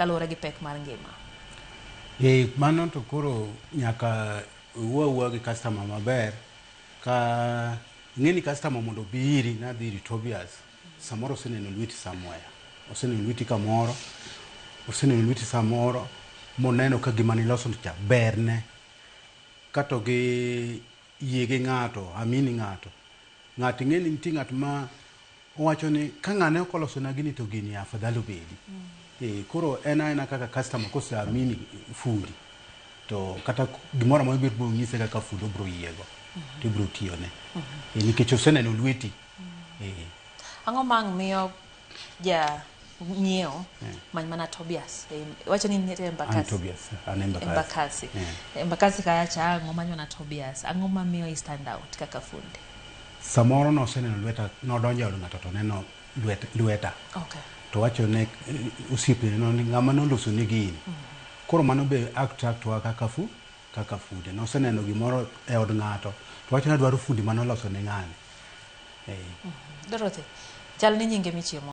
kaluwore gi pek mar ngima. Mano to koro nyaka wuo gi customer maber ka ng'eni customer mondo bi iri na dhi iri Tobias samoro oseneno lweti somewhere, oseneno lweti kamoro, oseneno lweti samoro moneno ka gima niloso cha berne kato gi yie gi ng'ato, amini ng'ato ng'eni nitie ng'at ma owacho ni ka ng'ane okoloso na gini to gini afadhali obedi. Koro ena kaka customer kose amini fundi to kata gimoro ma biro nyise kaka fundi obro yiego to ibro tiyone nikech oseneno lweti. Ang'o mang' miyo ja nyiewo many mana Tobias wacho ni nitie Embakasi? Tobias, an Embakasi. Embakasi kacha ang'o manyo na Tobias? Ang'o ma miyo i stand out kaka fundi? Samoro no oseneno lweta, nodonjo od ng'ato to neno lweta. To wacho ne osiepne no ni ng'ama noloso ni gini. Koro mano be attract wa kaka fundi. Noseneno gimoro e od ng'ato to wacho na dwaro fundi manoloso ne ng'ani. Dorothy, chal ni nyinge michiemo